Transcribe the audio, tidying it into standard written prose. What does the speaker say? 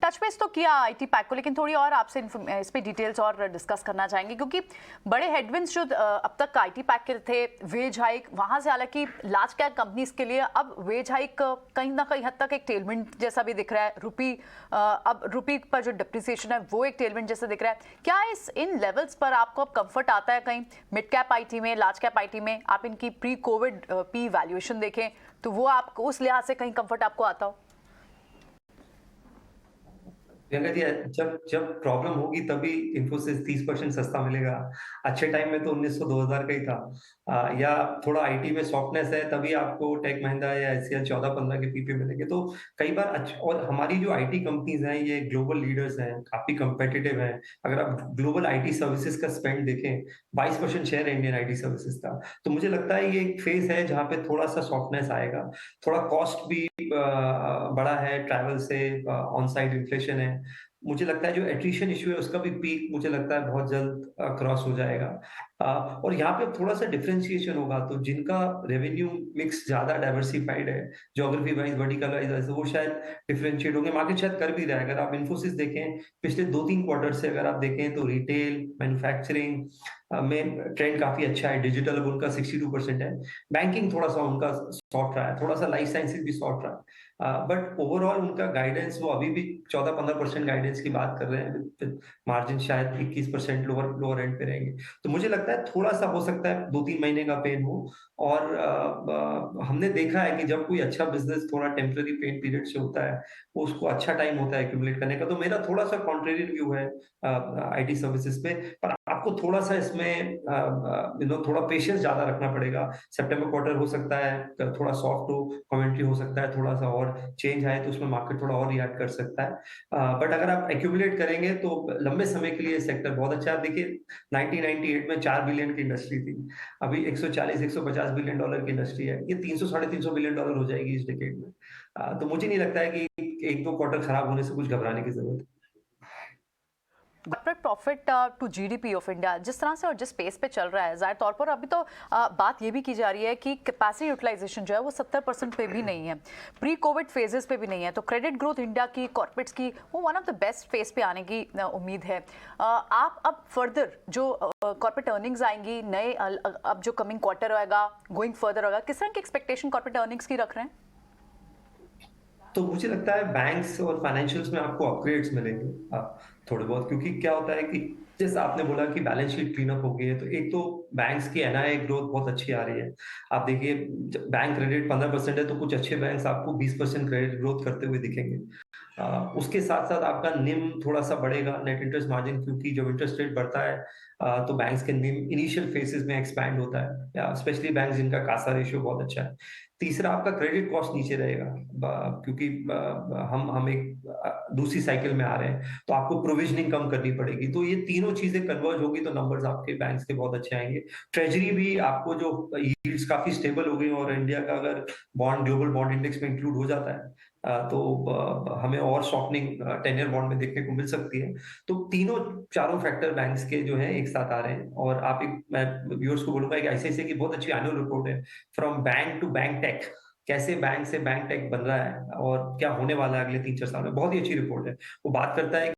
Touch base तो किया IT pack को, लेकिन थोड़ी और आपसे इस पे डिटेल्स और डिस्कस करना चाहेंगे, क्योंकि बड़े हेडविंड्स जो अब तक आईटी पैक के थे, वेज हाइक वहां से, हालांकि लार्ज कैप कंपनीज के लिए अब वेज हाइक कहीं ना कहीं हद तक एक टेलविंड जैसा भी दिख रहा है। अब रुपी पर जो डिप्रिसिएशन है वो एक टेलविंड जैसा दिख रहा है। क्या इन लेवल्स पर आपको अब कंफर्ट आता है? कहीं मिड कैप आईटी में, लार्ज कैप आईटी में आप इनकी प्री कोविड पी वैल्यूएशन देखें तो वो आपको उस लिहाज से कहीं कंफर्ट आपको आता हो? प्रियंका जी, जब जब प्रॉब्लम होगी तभी इन्फोसिस 30% सस्ता मिलेगा। अच्छे टाइम में तो 1900 2000 का ही था। या थोड़ा आईटी में सॉफ्टनेस है तभी आपको टेक महिंद्रा या एचसीएल 14-15 के पीपी मिलेंगे। तो कई बार और हमारी जो आईटी कंपनीज हैं ये ग्लोबल लीडर्स हैं, काफी कंपेटिटिव हैं। अगर आप ग्लोबल आईटी सर्विसेज का स्पेंड देखें, 22% शेयर है इंडियन आईटी सर्विसेज का। तो मुझे लगता है ये एक फेज है जहाँ पे थोड़ा सा सॉफ्टनेस आएगा। थोड़ा कॉस्ट भी बड़ा है, ट्रैवल से ऑन साइट इन्फ्लेशन है। मुझे लगता है जो एट्रिशन इश्यू है उसका भी पीक मुझे लगता है बहुत जल्द क्रॉस हो जाएगा। और यहाँ पे थोड़ा सा डिफरेंशिएशन होगा, तो जिनका रेवेन्यू मिक्स ज्यादा डाइवर्सिफाइड है, ज्योग्राफी वाइज, वर्टिकल वाइज, वो शायद डिफरेंशिएट होंगे। मार्केट शायद कर भी रहा है। अगर आप इन्फोसिस देखें पिछले 2-3 क्वार्टर से, अगर आप देखें तो रिटेल, मैन्युफैक्चरिंग में ट्रेंड काफी अच्छा है। डिजिटल अब उनका 62% है। बैंकिंग थोड़ा सा उनका सॉफ्ट रहा है, थोड़ा सा लाइफ साइंसेज भी सॉफ्ट रहा है। बट ओवरऑल उनका गाइडेंस, वो अभी भी 14-15% गाइडेंस की बात कर रहे हैं। मार्जिन शायद 21% लोअर एंड पे रहेंगे। तो मुझे लगता है थोड़ा सा हो सकता है 2-3 महीने का पेन हो। और हमने देखा है कि जब कोई अच्छा बिजनेस थोड़ा टेम्पररी पेन पीरियड से होता है, वो उसको अच्छा टाइम होता है एक्यूमुलेट करने का। तो मेरा थोड़ा सा कॉन्ट्रेरियन व्यू है आईटी सर्विसेज पे। पर आपको थोड़ा सा इसमें थोड़ा पेशेंस ज्यादा रखना पड़ेगा। सितंबर क्वार्टर हो सकता है थोड़ा सॉफ्ट हो, कमेंट्री हो सकता है थोड़ा सा और चेंज आए तो उसमें मार्केट थोड़ा और रिएक्ट कर सकता है। बट अगर आप एक्यूमुलेट करेंगे तो लंबे समय के लिए सेक्टर बहुत अच्छा है। आप देखिए 1998 में 4 बिलियन की इंडस्ट्री थी, अभी 140-150 बिलियन डॉलर की इंडस्ट्री है। ये 300 साढ़े 300 बिलियन डॉलर हो जाएगी इस डिकेड में। तो मुझे नहीं लगता है कि एक दो क्वार्टर खराब होने से कुछ घबराने की जरूरत है। Corporate profit to GDP of India जिस तरह से और जिस पेस पे चल रहा है, जाहिर तौर पर अभी तो बात ये भी की जा रही है कि कैपेसिटी यूटिलाइजेशन जो है वो 70% पे भी नहीं है, प्री कोविड फेजेस पे भी नहीं है। तो क्रेडिट ग्रोथ इंडिया की कॉर्पोरेट्स की वो one of the best phase पे आने की उम्मीद है। आप अब फर्दर जो कॉर्पोरेट अर्निंग्स आएंगी नए, अब जो कमिंग क्वार्टर होगा, गोइंग फर्दर होगा, किस तरह की एक्सपेक्टेशन कॉर्पोरेट अर्निंग्स की रख रहे हैं? तो मुझे लगता है बैंक्स और फाइनेंशियल्स में आपको अपग्रेड्स मिलेंगे थोड़े बहुत। क्योंकि क्या होता है कि जैसे आपने बोला कि बैलेंस शीट क्लीन अप हो गई है, तो एक तो बैंक्स की एनआईआई ग्रोथ बहुत अच्छी आ रही है। आप देखिए बैंक क्रेडिट 15% है, तो कुछ अच्छे बैंक्स आपको 20% क्रेडिट ग्रोथ करते हुए दिखेंगे। उसके साथ साथ आपका निम थोड़ा सा बढ़ेगा, नेट इंटरेस्ट मार्जिन, क्योंकि जब इंटरेस्ट रेट बढ़ता है तो बैंक्स के निम इनिशियल फेसेस में एक्सपैंड होता है, या स्पेशली बैंक जिनका कासा रेशियो बहुत अच्छा है। तीसरा, आपका क्रेडिट कॉस्ट नीचे रहेगा, क्योंकि हम एक दूसरी साइकिल में आ रहे हैं, तो आपको प्रोविजनिंग कम करनी पड़ेगी। तो ये तीनों चीजें कन्वर्ज होगी तो नंबर्स आपके बैंक्स के बहुत अच्छे आएंगे। ट्रेजरी भी आपको जो यील्ड्स काफी स्टेबल हो गई, और इंडिया का अगर बॉन्ड ग्लोबल बॉन्ड इंडेक्स में इंक्लूड हो जाता है तो हमें और सॉफ्टनिंग 10 ईयर बॉन्ड में देखने को मिल सकती है। तो तीनों चारों फैक्टर बैंक्स के जो है एक साथ आ रहे हैं। और आप एक, मैं व्यूअर्स को बोलूंगा कि आईसीआईसीआई की बहुत अच्छी एनुअल रिपोर्ट है, from bank to bank tech, कैसे बैंक से बैंक टेक बन रहा है और क्या होने वाला है अगले 3-4 साल में। बहुत ही अच्छी रिपोर्ट है। वो बात करता है